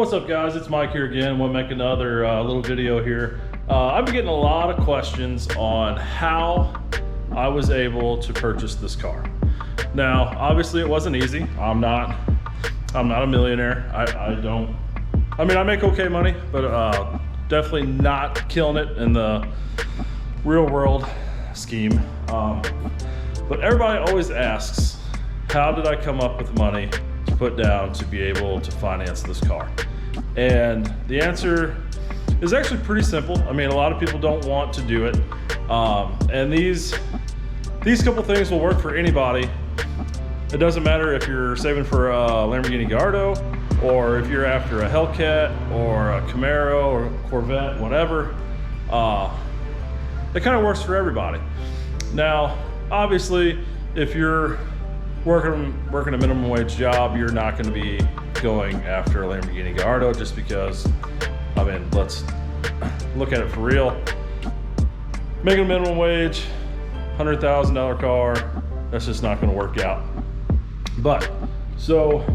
What's up, guys? It's Mike here again. We'll make another little video here. I've been getting a lot of questions on how I was able to purchase this car. Now, obviously it wasn't easy. I'm not a millionaire. I make okay money, but definitely not killing it in the real world scheme. But everybody always asks, how did I come up with the money to put down to be able to finance this car? And the answer is actually pretty simple. I mean, a lot of people don't want to do it. And these couple things will work for anybody. It doesn't matter if you're saving for a Lamborghini Gallardo, or if you're after a Hellcat or a Camaro or a Corvette, whatever. It kind of works for everybody. Now, obviously, if you're working a minimum wage job, you're not going to be going after a Lamborghini Gallardo just because, I mean, let's look at it for real. Making a minimum wage, $100,000 car, that's just not going to work out. But, so,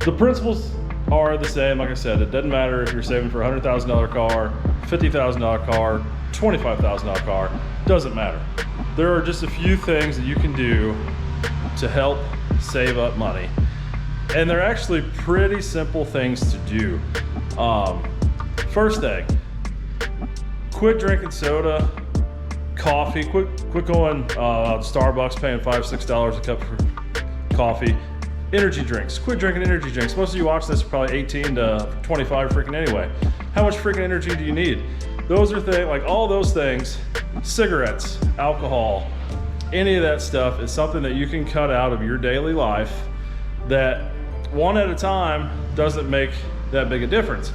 the principles are the same. Like I said, it doesn't matter if you're saving for a $100,000 car, $50,000 car, $25,000 car, doesn't matter. There are just a few things that you can do to help save up money. And they're actually pretty simple things to do. First thing, quit drinking soda, coffee, quit going Starbucks paying $5, $6 a cup for coffee. Energy drinks, quit drinking energy drinks. Most of you watch this are probably 18 to 25 freaking anyway. How much freaking energy do you need? Those are things, like all those things, cigarettes, alcohol, any of that stuff is something that you can cut out of your daily life that one at a time doesn't make that big a difference.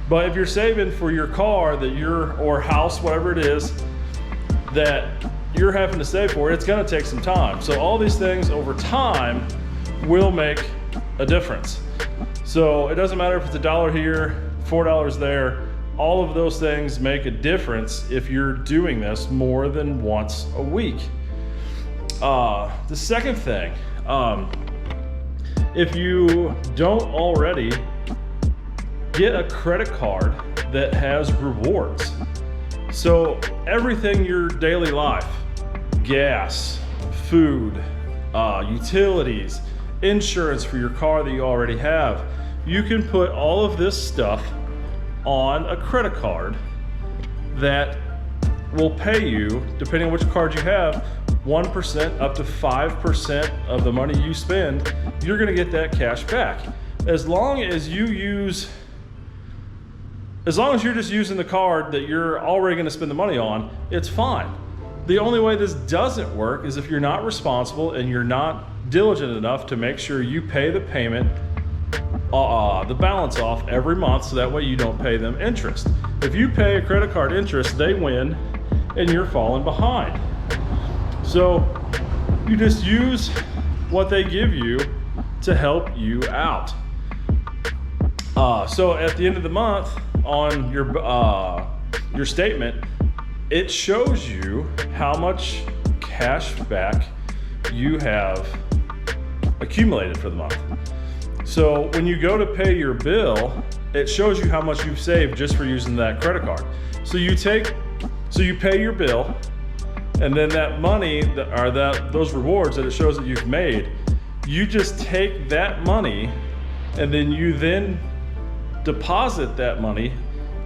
But if you're saving for your car or house, whatever it is, that you're having to save for, it's gonna take some time. So all these things over time will make a difference. So it doesn't matter if it's $1 here, $4 there, all of those things make a difference if you're doing this more than once a week. The second thing, if you don't already, get a credit card that has rewards. So everything in your daily life, gas, food, utilities, insurance for your car that you already have, you can put all of this stuff on a credit card that will pay you, depending on which card you have, 1% up to 5% of the money you spend, you're gonna get that cash back. As long as you're just using the card that you're already gonna spend the money on, it's fine. The only way this doesn't work is if you're not responsible and you're not diligent enough to make sure you pay the payment, the balance off every month, so that way you don't pay them interest. If you pay a credit card interest, they win and you're falling behind. So you just use what they give you to help you out. So at the end of the month on your statement, it shows you how much cash back you have accumulated for the month. So when you go to pay your bill, it shows you how much you've saved just for using that credit card. So you pay your bill, and then that money, those rewards that it shows that you've made, you just take that money and then you deposit that money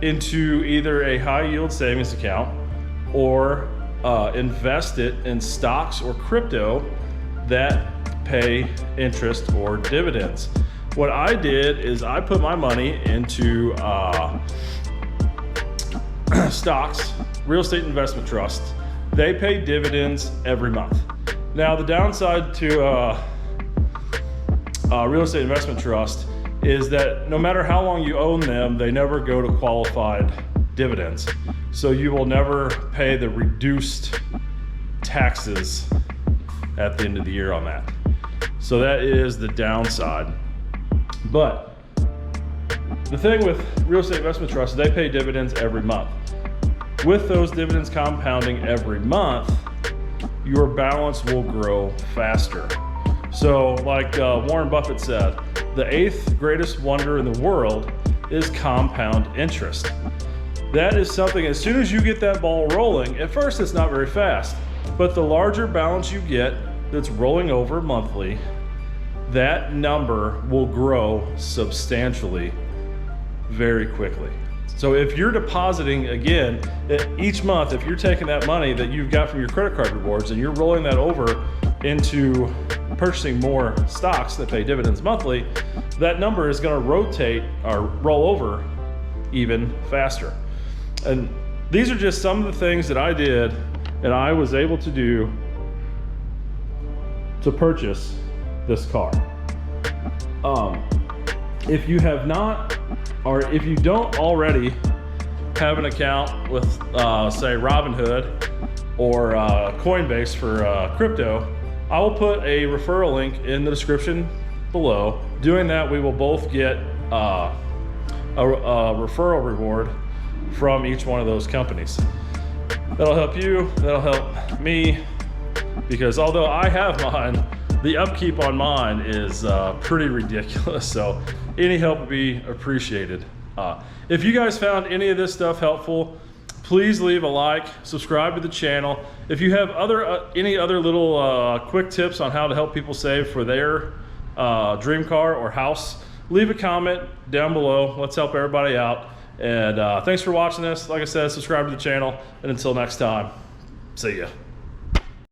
into either a high yield savings account or invest it in stocks or crypto that pay interest or dividends. What I did is I put my money into stocks, real estate investment trusts. They pay dividends every month. Now, the downside to real estate investment trust is that no matter how long you own them, they never go to qualified dividends. So you will never pay the reduced taxes at the end of the year on that. So that is the downside. But the thing with real estate investment trusts, they pay dividends every month. With those dividends compounding every month, your balance will grow faster. So like Warren Buffett said, the 8th greatest wonder in the world is compound interest. That is something, as soon as you get that ball rolling, at first it's not very fast, but the larger balance you get that's rolling over monthly, that number will grow substantially very quickly. So if you're depositing, again, each month, if you're taking that money that you've got from your credit card rewards and you're rolling that over into purchasing more stocks that pay dividends monthly, that number is going to rotate or roll over even faster. And these are just some of the things that I did and I was able to do to purchase this car. If you have not, or if you don't already have an account with say Robinhood or Coinbase for crypto, I will put a referral link in the description below. Doing that, we will both get a referral reward from each one of those companies. That'll help you, that'll help me, because although I have mine, the upkeep on mine is pretty ridiculous. So any help would be appreciated. If you guys found any of this stuff helpful, please leave a like, subscribe to the channel. If you have any other little quick tips on how to help people save for their dream car or house, leave a comment down below. Let's help everybody out. And thanks for watching this. Like I said, subscribe to the channel. And until next time, see ya.